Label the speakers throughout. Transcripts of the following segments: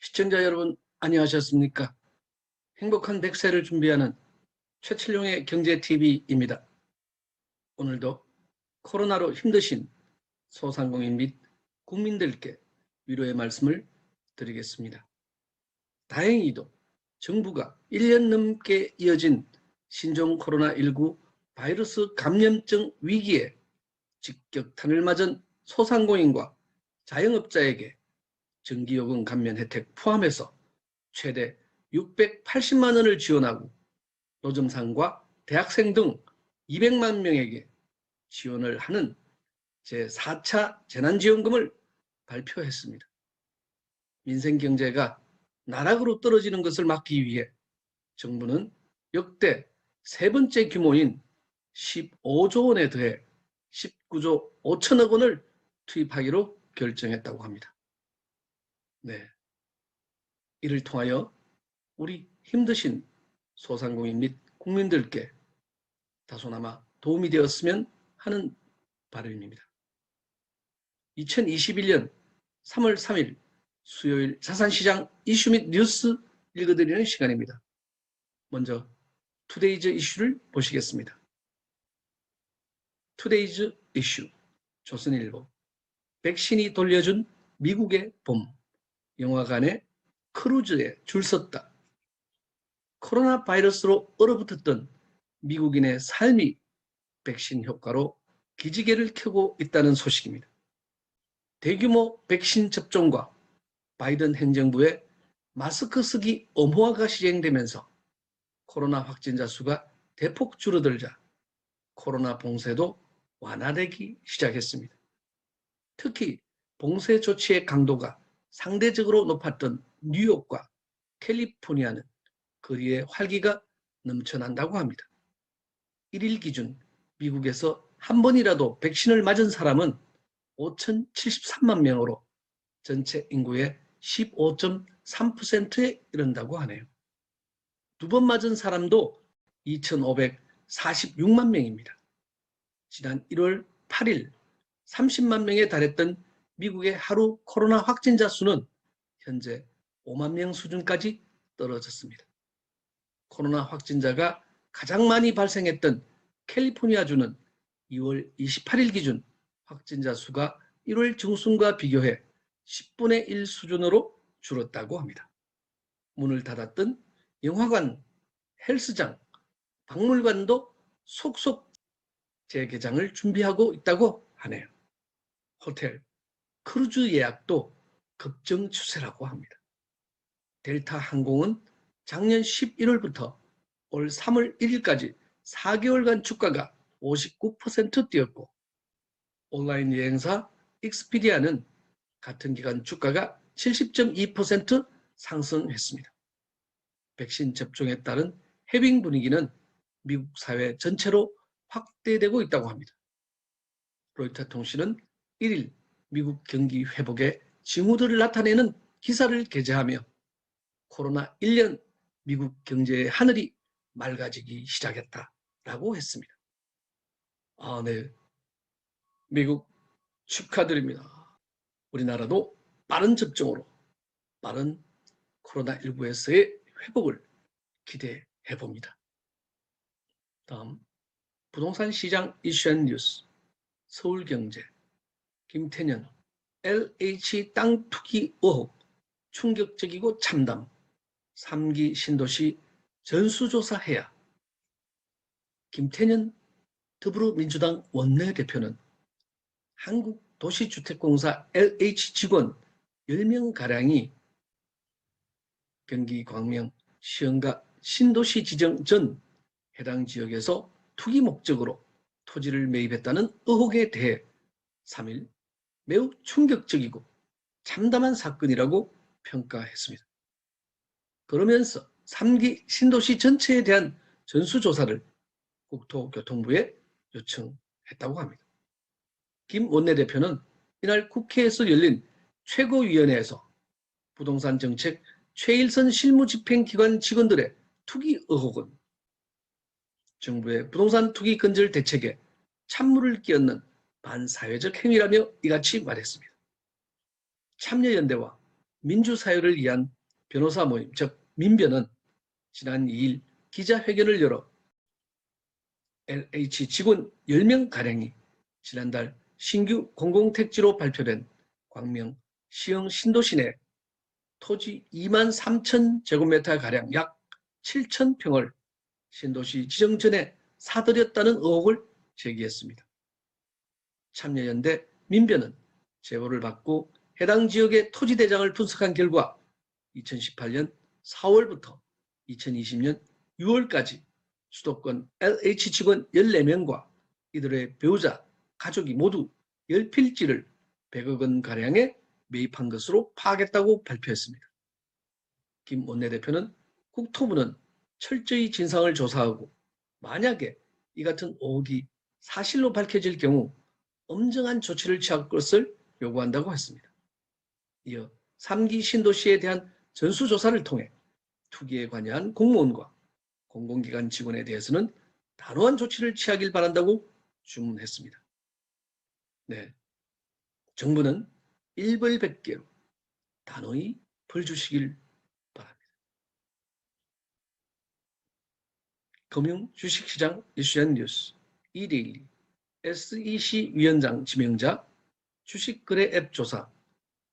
Speaker 1: 시청자 여러분 안녕하셨습니까? 행복한 100세를 준비하는 최철용의 경제TV입니다. 오늘도 코로나로 힘드신 소상공인 및 국민들께 위로의 말씀을 드리겠습니다. 다행히도 정부가 1년 넘게 이어진 신종 코로나19 바이러스 감염증 위기에 직격탄을 맞은 소상공인과 자영업자에게 전기요금 감면 혜택 포함해서 최대 680만 원을 지원하고 노점상과 대학생 등 200만 명에게 지원을 하는 제4차 재난지원금을 발표했습니다. 민생경제가 나락으로 떨어지는 것을 막기 위해 정부는 역대 세 번째 규모인 15조 원에 더해 19조 5천억 원을 투입하기로 결정했다고 합니다. 네, 이를 통하여 우리 힘드신 소상공인 및 국민들께 다소나마 도움이 되었으면 하는 바람입니다. 2021년 3월 3일 수요일 자산시장 이슈 및 뉴스 읽어드리는 시간입니다. 먼저 투데이즈 이슈를 보시겠습니다. 투데이즈 이슈 조선일보 백신이 돌려준 미국의 봄 영화관에 크루즈에 줄 섰다. 코로나 바이러스로 얼어붙었던 미국인의 삶이 백신 효과로 기지개를 켜고 있다는 소식입니다. 대규모 백신 접종과 바이든 행정부의 마스크 쓰기 엄호화가 시행되면서 코로나 확진자 수가 대폭 줄어들자 코로나 봉쇄도 완화되기 시작했습니다. 특히 봉쇄 조치의 강도가 상대적으로 높았던 뉴욕과 캘리포니아는 거리에 활기가 넘쳐난다고 합니다. 1일 기준 미국에서 한 번이라도 백신을 맞은 사람은 5,073만 명으로 전체 인구의 15.3%에 이른다고 하네요. 두 번 맞은 사람도 2,546만 명입니다. 지난 1월 8일 30만 명에 달했던 미국의 하루 코로나 확진자 수는 현재 5만 명 수준까지 떨어졌습니다. 코로나 확진자가 가장 많이 발생했던 캘리포니아주는 2월 28일 기준 확진자 수가 1월 중순과 비교해 10분의 1 수준으로 줄었다고 합니다. 문을 닫았던 영화관, 헬스장, 박물관도 속속 재개장을 준비하고 있다고 하네요. 호텔, 크루즈 예약도 급증 추세라고 합니다. 델타 항공은 작년 11월부터 올 3월 1일까지 4개월간 주가가 59% 뛰었고 온라인 여행사 익스피디아는 같은 기간 주가가 70.2% 상승했습니다. 백신 접종에 따른 해빙 분위기는 미국 사회 전체로 확대되고 있다고 합니다. 로이터 통신은 1일 미국 경기 회복의 징후들을 나타내는 기사를 게재하며 코로나 1년 미국 경제의 하늘이 맑아지기 시작했다라고 했습니다. 네. 미국 축하드립니다. 우리나라도 빠른 접종으로 빠른 코로나19에서의 회복을 기대해 봅니다. 다음 부동산 시장 이슈 앤 뉴스 서울경제 김태년 LH 땅 투기 의혹 충격적이고 참담 3기 신도시 전수조사해야. 김태년 더불어민주당 원내대표는 한국도시주택공사 LH 직원 10명가량이 경기 광명 시흥가 신도시 지정 전 해당 지역에서 투기 목적으로 토지를 매입했다는 의혹에 대해 3일 매우 충격적이고 참담한 사건이라고 평가했습니다. 그러면서 3기 신도시 전체에 대한 전수조사를 국토교통부에 요청했다고 합니다. 김 원내대표는 이날 국회에서 열린 최고위원회에서 부동산 정책 최일선 실무집행기관 직원들의 투기 의혹은 정부의 부동산 투기 근절 대책에 찬물을 끼얹는 반사회적 행위라며 이같이 말했습니다. 참여연대와 민주사회를 위한 변호사 모임, 즉 민변은 지난 2일 기자회견을 열어 LH 직원 10명가량이 지난달 신규 공공택지로 발표된 광명 시흥 신도시 내 토지 2만 3천 제곱미터가량 약 7천 평을 신도시 지정 전에 사들였다는 의혹을 제기했습니다. 참여연대 민변은 제보를 받고 해당 지역의 토지대장을 분석한 결과 2018년 4월부터 2020년 6월까지 수도권 LH 직원 14명과 이들의 배우자, 가족이 모두 10필지를 100억 원가량에 매입한 것으로 파악했다고 발표했습니다. 김 원내대표는 국토부는 철저히 진상을 조사하고 만약에 이 같은 의혹이 사실로 밝혀질 경우 엄정한 조치를 취할 것을 요구한다고 했습니다. 이어 3기 신도시에 대한 전수조사를 통해 투기에 관여한 공무원과 공공기관 직원에 대해서는 단호한 조치를 취하길 바란다고 주문했습니다. 네, 정부는 일벌백계로 단호히 벌주시길 바랍니다. 금융주식시장 이슈앤 뉴스 이데일리 SEC 위원장 지명자 주식거래 앱 조사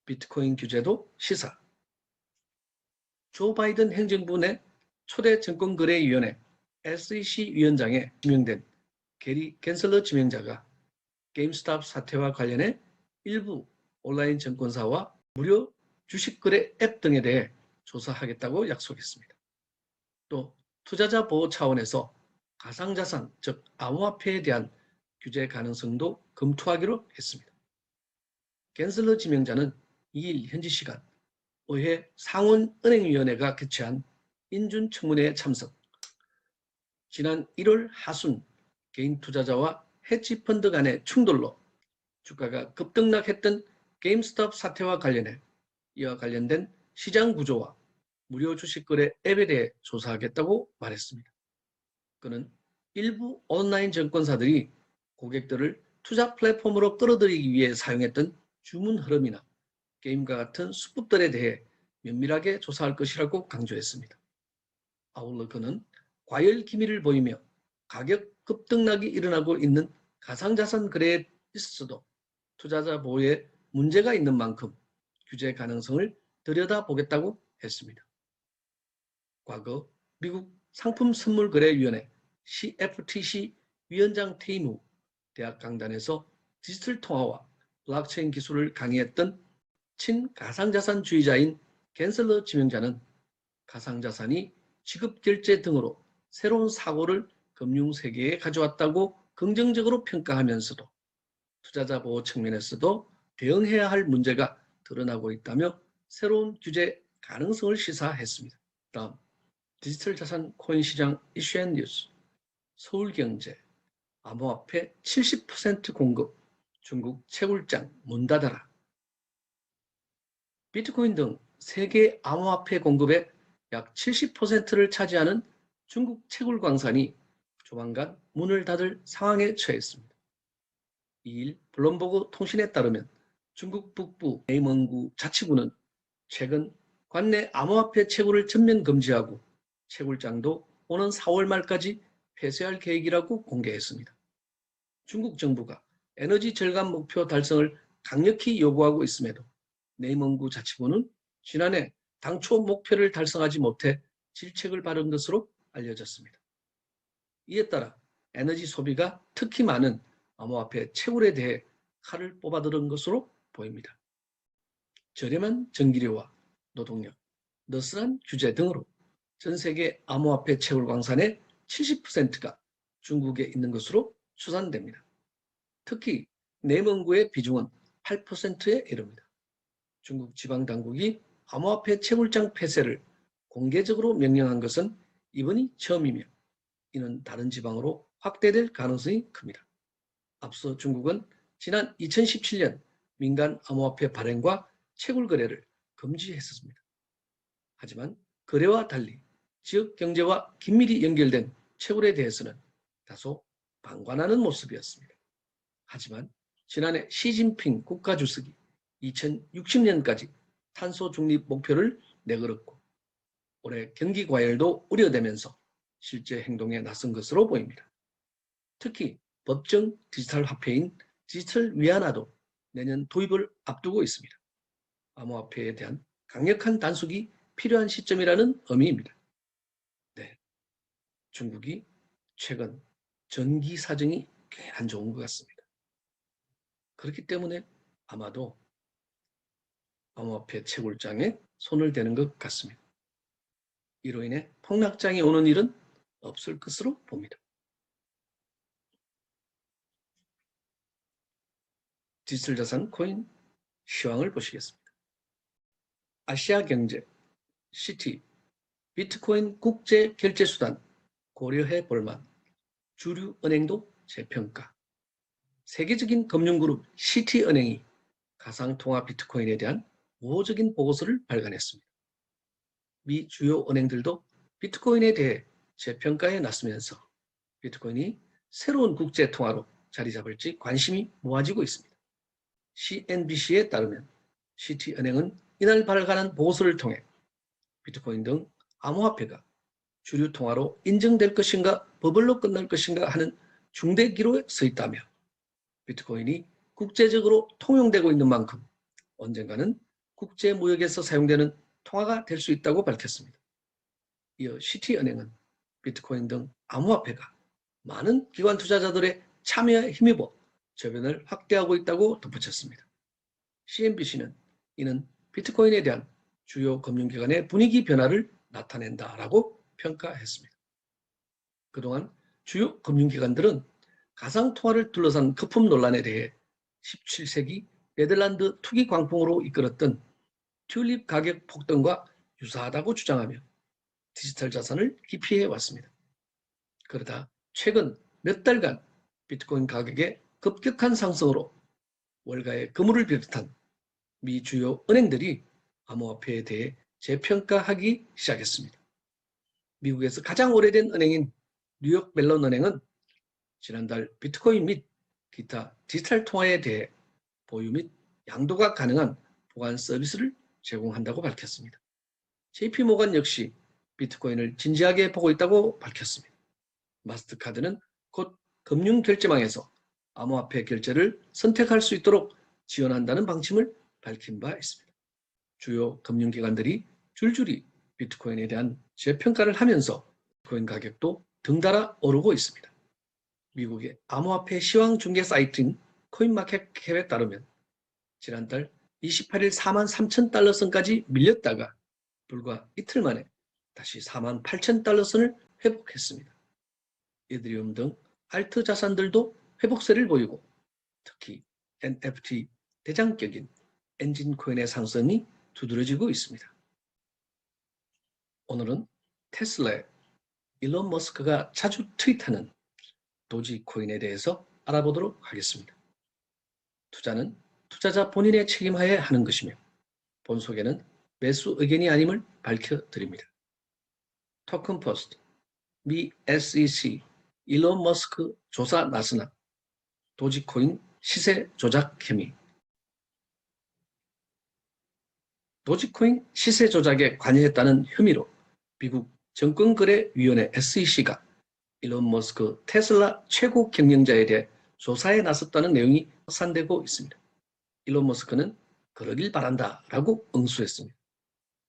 Speaker 1: 비트코인 규제도 시사 조 바이든 행정부 내 초대 증권거래위원회 SEC 위원장에 지명된 게리 겐슬러 지명자가 게임스탑 사태와 관련해 일부 온라인 증권사와 무료 주식거래 앱 등에 대해 조사하겠다고 약속했습니다. 또 투자자 보호 차원에서 가상자산, 즉 암호화폐에 대한 규제 가능성도 검토하기로 했습니다. 겐슬러 지명자는 2일 현지 시간 의회 상원은행위원회가 개최한 인준청문회에 참석, 지난 1월 하순 개인 투자자와 헤지펀드 간의 충돌로 주가가 급등락했던 게임스톱 사태와 관련해 이와 관련된 시장 구조와 무료 주식거래 앱에 대해 조사하겠다고 말했습니다. 그는 일부 온라인 증권사들이 고객들을 투자 플랫폼으로 끌어들이기 위해 사용했던 주문 흐름이나 게임과 같은 수법들에 대해 면밀하게 조사할 것이라고 강조했습니다. 아울러 그는 과열 기미를 보이며 가격 급등락이 일어나고 있는 가상자산 거래에 있어서도 투자자 보호에 문제가 있는 만큼 규제 가능성을 들여다보겠다고 했습니다. 과거 미국 상품선물거래위원회 CFTC 위원장 퇴임 후 대학 강단에서 디지털 통화와 블록체인 기술을 강의했던 친가상자산주의자인 겐슬러 지명자는 가상자산이 지급결제 등으로 새로운 사고를 금융세계에 가져왔다고 긍정적으로 평가하면서도 투자자 보호 측면에서도 대응해야 할 문제가 드러나고 있다며 새로운 규제 가능성을 시사했습니다. 다음 디지털 자산 코인 시장 이슈앤 뉴스 서울경제 암호화폐 70% 공급 중국 채굴장 문 닫아라. 비트코인 등 세계 암호화폐 공급의 약 70%를 차지하는 중국 채굴광산이 조만간 문을 닫을 상황에 처했습니다. 2일 블룸버그 통신에 따르면 중국 북부 내멍구 자치구는 최근 관내 암호화폐 채굴을 전면 금지하고 채굴장도 오는 4월 말까지 폐쇄할 계획이라고 공개했습니다. 중국 정부가 에너지 절감 목표 달성을 강력히 요구하고 있음에도 내멍구 자치구는 지난해 당초 목표를 달성하지 못해 질책을 받은 것으로 알려졌습니다. 이에 따라 에너지 소비가 특히 많은 암호화폐 채굴에 대해 칼을 뽑아들은 것으로 보입니다. 저렴한 전기료와 노동력, 느슨한 규제 등으로 전 세계 암호화폐 채굴 광산의 70%가 중국에 있는 것으로 추산됩니다. 특히 내멍구의 비중은 8%에 이릅니다. 중국 지방당국이 암호화폐 채굴장 폐쇄를 공개적으로 명령한 것은 이번이 처음이며 이는 다른 지방으로 확대될 가능성이 큽니다. 앞서 중국은 지난 2017년 민간 암호화폐 발행과 채굴 거래를 금지했었습니다. 하지만 거래와 달리 지역 경제와 긴밀히 연결된 채굴에 대해서는 다소 방관하는 모습이었습니다. 하지만 지난해 시진핑 국가주석이 2060년까지 탄소 중립 목표를 내걸었고 올해 경기 과열도 우려되면서 실제 행동에 나선 것으로 보입니다. 특히 법정 디지털 화폐인 디지털 위안화도 내년 도입을 앞두고 있습니다. 암호화폐에 대한 강력한 단속이 필요한 시점이라는 의미입니다. 네, 중국이 최근 전기 사정이 꽤 안 좋은 것 같습니다. 그렇기 때문에 아마도 암호화폐 채굴장에 손을 대는 것 같습니다. 이로 인해 폭락장이 오는 일은 없을 것으로 봅니다. 디지털 자산 코인 시황을 보시겠습니다. 아시아경제, 시티, 비트코인 국제 결제수단 고려해 볼만, 주류 은행도 재평가. 세계적인 금융그룹 시티은행이 가상통화 비트코인에 대한 우호적인 보고서를 발간했습니다. 미 주요 은행들도 비트코인에 대해 재평가에 나서면서 비트코인이 새로운 국제통화로 자리 잡을지 관심이 모아지고 있습니다. CNBC에 따르면 시티은행은 이날 발간한 보고서를 통해 비트코인 등 암호화폐가 주류 통화로 인정될 것인가 버블로 끝날 것인가 하는 중대 기로에 서 있다며 비트코인이 국제적으로 통용되고 있는 만큼 언젠가는 국제무역에서 사용되는 통화가 될 수 있다고 밝혔습니다. 이어 시티은행은 비트코인 등 암호화폐가 많은 기관 투자자들의 참여에 힘입어 저변을 확대하고 있다고 덧붙였습니다. CNBC는 이는 비트코인에 대한 주요 금융기관의 분위기 변화를 나타낸다라고 평가했습니다. 그동안 주요 금융기관들은 가상통화를 둘러싼 거품 논란에 대해 17세기 네덜란드 투기 광풍으로 이끌었던 튤립 가격 폭등과 유사하다고 주장하며 디지털 자산을 기피해 왔습니다. 그러다 최근 몇 달간 비트코인 가격의 급격한 상승으로 월가의 금물을 비롯한 미 주요 은행들이 암호화폐에 대해 재평가하기 시작했습니다. 미국에서 가장 오래된 은행인 뉴욕 멜론 은행은 지난달 비트코인 및 기타 디지털 통화에 대해 보유 및 양도가 가능한 보안 서비스를 제공한다고 밝혔습니다. JP모건 역시 비트코인을 진지하게 보고 있다고 밝혔습니다. 마스터카드는 곧 금융결제망에서 암호화폐 결제를 선택할 수 있도록 지원한다는 방침을 밝힌 바 있습니다. 주요 금융기관들이 줄줄이 비트코인에 대한 재평가를 하면서 비트코인 가격도 등달아 오르고 있습니다. 미국의 암호화폐 시황 중개 사이트인 코인마켓캡에 따르면 지난달 28일 4만 3천 달러 선까지 밀렸다가 불과 이틀 만에 다시 4만 8천 달러 선을 회복했습니다. 이더리움 등 알트 자산들도 회복세를 보이고 특히 NFT 대장격인 엔진코인의 상승이 두드러지고 있습니다. 오늘은 테슬라의 일론 머스크가 자주 트윗하는 도지코인에 대해서 알아보도록 하겠습니다. 투자는 투자자 본인의 책임하에 하는 것이며 본속에는 매수 의견이 아님을 밝혀드립니다. 토큰 포스트, 미 SEC, 일론 머스크 조사 나서나 도지코인 시세 조작 혐의. 도지코인 시세 조작에 관여했다는 혐의로 미국 증권거래위원회 SEC가 일론 머스크 테슬라 최고 경영자에 대해 조사에 나섰다는 내용이 확산되고 있습니다. 일론 머스크는 그러길 바란다라고 응수했습니다.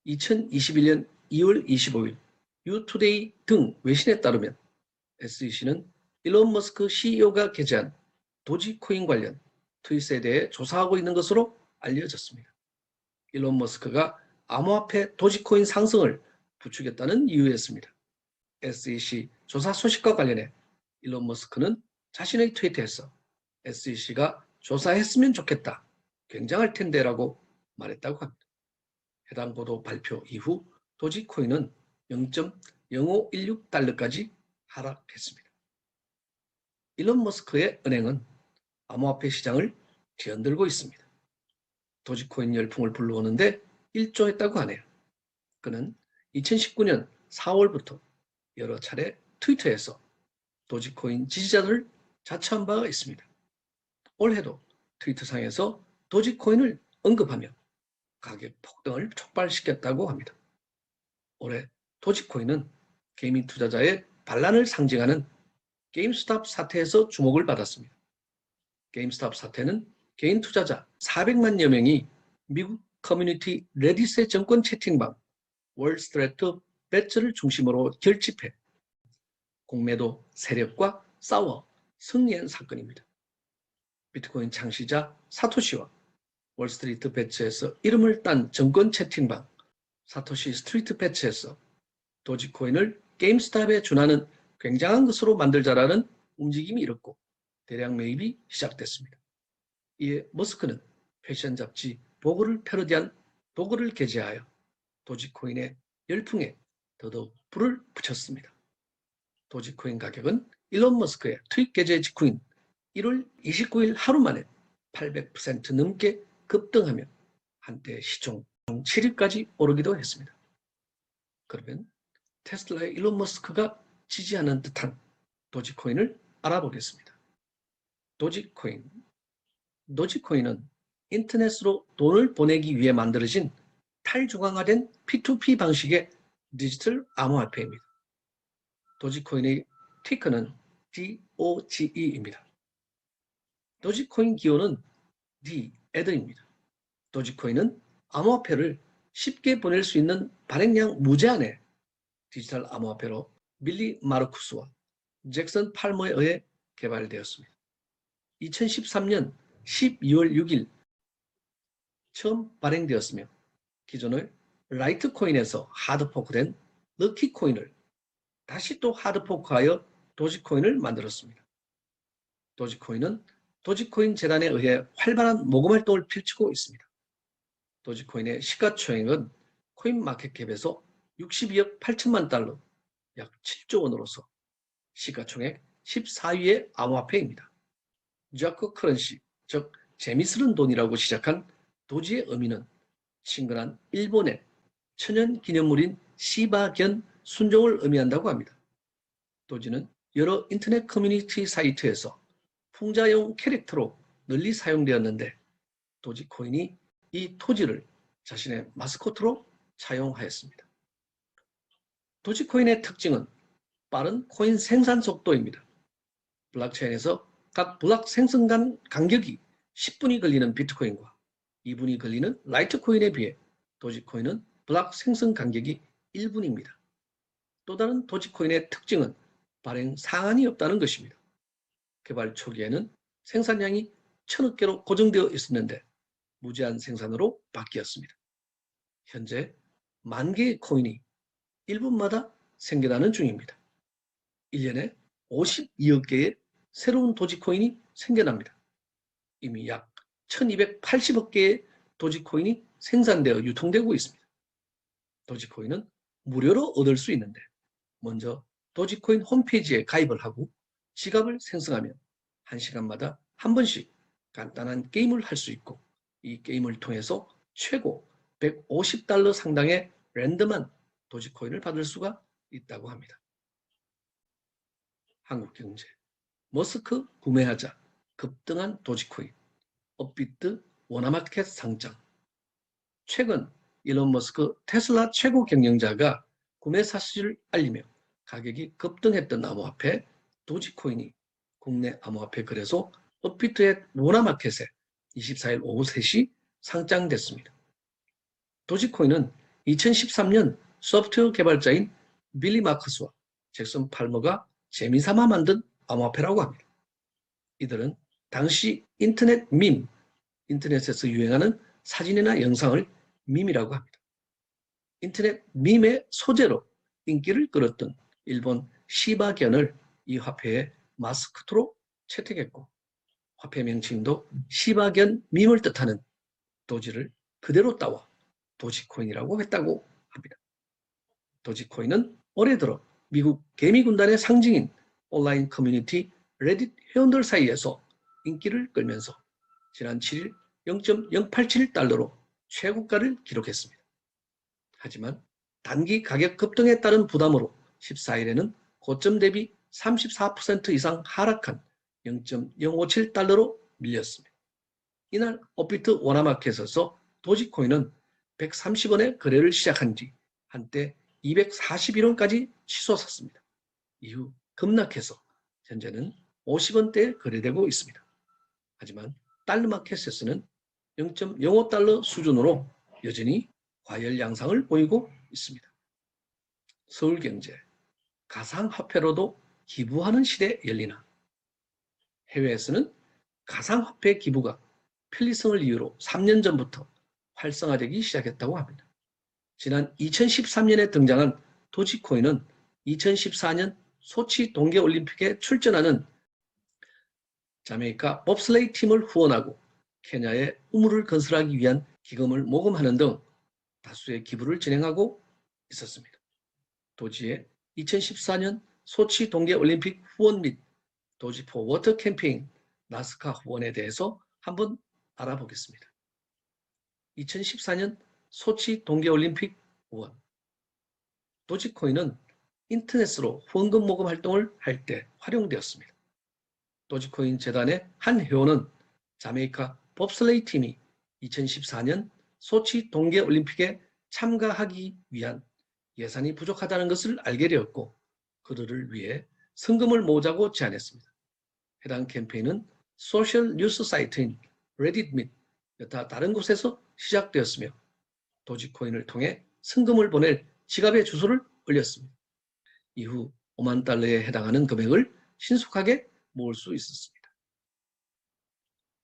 Speaker 1: 2021년 2월 25일 유투데이 등 외신에 따르면 SEC는 일론 머스크 CEO가 게재한 도지코인 관련 트윗에 대해 조사하고 있는 것으로 알려졌습니다. 일론 머스크가 암호화폐 도지코인 상승을 부추겼다는 이유였습니다. SEC 조사 소식과 관련해 일론 머스크는 자신의 트위터에서 SEC가 조사했으면 좋겠다, 굉장할 텐데라고 말했다고 합니다. 해당 보도 발표 이후 도지코인은 0.0516달러까지 하락했습니다. 일론 머스크의 은행은 암호화폐 시장을 뒤흔들고 있습니다. 도지코인 열풍을 불러오는데 일조했다고 하네요. 그는 2019년 4월부터 여러 차례 트위터에서 도지코인 지지자들을 자처한 바가 있습니다. 올해도 트위터상에서 도지코인을 언급하며 가격 폭등을 촉발시켰다고 합니다. 올해 도지코인은 개미 투자자의 반란을 상징하는 게임스탑 사태에서 주목을 받았습니다. 게임스탑 사태는 개인 투자자 400만여 명이 미국 커뮤니티 레딧의 정권 채팅방 월스트리트 배츠를 중심으로 결집해 공매도 세력과 싸워 승리한 사건입니다. 비트코인 창시자 사토시와 월스트리트 배츠에서 이름을 딴 정권 채팅방 사토시 스트리트 배츠에서 도지코인을 게임스탑에 준하는 굉장한 것으로 만들자라는 움직임이 일었고 대량 매입이 시작됐습니다. 이에 머스크는 패션 잡지 보그를 패러디한 도그를 게재하여 도지코인의 열풍에 더더욱 불을 붙였습니다. 도지코인 가격은 일론 머스크의 트윗 게재 직후인 1월 29일 하루 만에 800% 넘게 급등하며 한때 시총 7위까지 오르기도 했습니다. 그러면 테슬라의 일론 머스크가 지지하는 듯한 도지코인을 알아보겠습니다. 도지코인은 인터넷으로 돈을 보내기 위해 만들어진 탈중앙화된 P2P 방식의 디지털 암호화폐입니다. 도지코인의 티커는 DOGE입니다. 도지코인 기호는 DADD입니다. 도지코인은 암호화폐를 쉽게 보낼 수 있는 발행량 무제한의 디지털 암호화폐로 밀리 마르쿠스와 잭슨 팔머에 의해 개발되었습니다. 2013년 12월 6일 처음 발행되었으며 기존의 라이트코인에서 하드포크된 럭키코인을 다시 또 하드포크하여 도지코인을 만들었습니다. 도지코인은 도지코인 재단에 의해 활발한 모금 활동을 펼치고 있습니다. 도지코인의 시가총액은 코인마켓캡에서 62억 8천만 달러, 약 7조 원으로서 시가총액 14위의 암호화폐입니다. 저크 커런시, 즉 재미스러운 돈이라고 시작한 도지의 의미는 친근한 일본의 천연 기념물인 시바견 순종을 의미한다고 합니다. 도지는 여러 인터넷 커뮤니티 사이트에서 풍자용 캐릭터로 널리 사용되었는데 도지코인이 이 토지를 자신의 마스코트로 차용하였습니다. 도지코인의 특징은 빠른 코인 생산 속도입니다. 블록체인에서 각 블록 생성 간 간격이 10분이 걸리는 비트코인과 2분이 걸리는 라이트코인에 비해 도지코인은 블록 생성 간격이 1분입니다. 또 다른 도지코인의 특징은 발행 상한이 없다는 것입니다. 개발 초기에는 생산량이 1000억 개로 고정되어 있었는데 무제한 생산으로 바뀌었습니다. 현재 10,000개의 코인이 1분마다 생겨나는 중입니다. 1년에 52억 개의 새로운 도지코인이 생겨납니다. 이미 약 1280억 개의 도지코인이 생산되어 유통되고 있습니다. 도지코인은 무료로 얻을 수 있는데 먼저 도지코인 홈페이지에 가입을 하고 지갑을 생성하면 1시간마다 한 번씩 간단한 게임을 할 수 있고 이 게임을 통해서 최고 150달러 상당의 랜덤한 도지코인을 받을 수가 있다고 합니다. 한국경제, 머스크 구매하자, 급등한 도지코인, 업비트 워너마켓 상장. 최근 일론 머스크 테슬라 최고 경영자가 구매 사실을 알리며 가격이 급등했던 암호화폐 도지코인이 국내 암호화폐 거래소 업비트의 워너마켓에 24일 오후 3시 상장됐습니다. 도지코인은 2013년 소프트웨어 개발자인 빌리 마커스와 잭슨 팔머가 재미삼아 만든 암호화폐라고 합니다. 이들은 당시 인터넷에서 유행하는 사진이나 영상을 밈이라고 합니다. 인터넷 밈의 소재로 인기를 끌었던 일본 시바견을 이 화폐의 마스코트로 채택했고 화폐 명칭도 시바견 밈을 뜻하는 도지를 그대로 따와 도지코인이라고 했다고 합니다. 도지코인은 올해 들어 미국 개미군단의 상징인 온라인 커뮤니티 레딧 회원들 사이에서 인기를 끌면서 지난 7일 0.087달러로 최고가를 기록했습니다. 하지만 단기 가격 급등에 따른 부담으로 14일에는 고점 대비 34% 이상 하락한 0.057달러로 밀렸습니다. 이날 업비트 워너마켓에서 도지코인은 130원에 거래를 시작한 뒤 한때 241원까지 치솟았습니다. 이후 급락해서 현재는 50원대에 거래되고 있습니다. 하지만 달러마켓에서는 0.05달러 수준으로 여전히 과열 양상을 보이고 있습니다. 서울경제, 가상화폐로도 기부하는 시대에 열리나. 해외에서는 가상화폐 기부가 편리성을 이유로 3년 전부터 활성화되기 시작했다고 합니다. 지난 2013년에 등장한 도지코인은 2014년 소치 동계올림픽에 출전하는 자메이카 봅슬레이 팀을 후원하고 케냐에 우물을 건설하기 위한 기금을 모금하는 등 다수의 기부를 진행하고 있었습니다. 도지의 2014년 소치 동계올림픽 후원 및 도지포 워터 캠페인 나스카 후원에 대해서 한번 알아보겠습니다. 2014년 소치 동계올림픽 후원. 도지코인은 인터넷으로 후원금 모금 활동을 할 때 활용되었습니다. 도지코인 재단의 한 회원은 자메이카 봅슬레이 팀이 2014년 소치 동계올림픽에 참가하기 위한 예산이 부족하다는 것을 알게 되었고 그들을 위해 성금을 모으자고 제안했습니다. 해당 캠페인은 소셜 뉴스 사이트인 레딧 및 여타 다른 곳에서 시작되었으며 도지코인을 통해 성금을 보낼 지갑의 주소를 올렸습니다. 이후 5만 달러에 해당하는 금액을 신속하게 모을 수 있었습니다.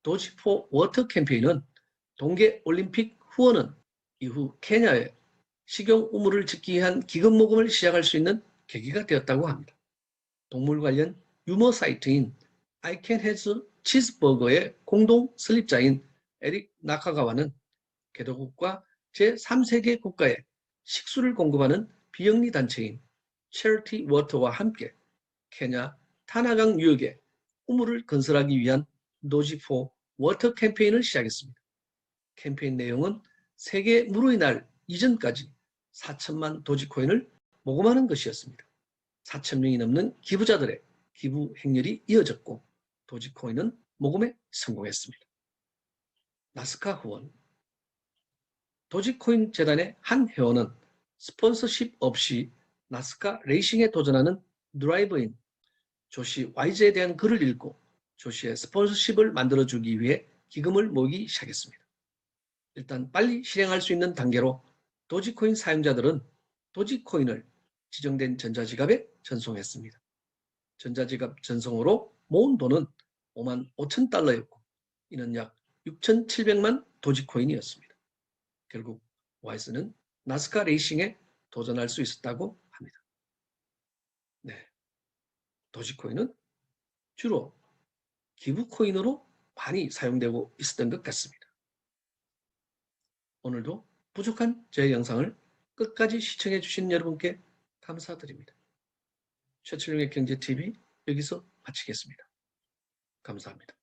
Speaker 1: 도지포 워터 캠페인은 동계올림픽 후원은 이후 케냐에 식용 우물을 짓기 위한 기금 모금을 시작할 수 있는 계기가 되었다고 합니다. 동물 관련 유머 사이트인 I Can Have Cheeseburger의 공동 설립자인 에릭 나카가와는 개도국과 제3세계 국가에 식수를 공급하는 비영리 단체인 Charity Water와 함께 케냐 타나강 유역에 우물을 건설하기 위한 도지포 워터 캠페인을 시작했습니다. 캠페인 내용은 세계 무료의 날 이전까지 4천만 도지코인을 모금하는 것이었습니다. 4천 명이 넘는 기부자들의 기부 행렬이 이어졌고 도지코인은 모금에 성공했습니다. 나스카 후원. 도지코인 재단의 한 회원은 스폰서십 없이 나스카 레이싱에 도전하는 드라이버인 조시 와이즈에 대한 글을 읽고 조시의 스폰서십을 만들어주기 위해 기금을 모으기 시작했습니다. 일단 빨리 실행할 수 있는 단계로 도지코인 사용자들은 도지코인을 지정된 전자지갑에 전송했습니다. 전자지갑 전송으로 모은 돈은 5만 5천 달러였고 이는 약 6,700만 도지코인이었습니다. 결국 와이스는 나스카 레이싱에 도전할 수 있었다고 합니다. 네, 도지코인은 주로 기부코인으로 많이 사용되고 있었던 것 같습니다. 오늘도 부족한 제 영상을 끝까지 시청해 주신 여러분께 감사드립니다. 최철용의 경제TV 여기서 마치겠습니다. 감사합니다.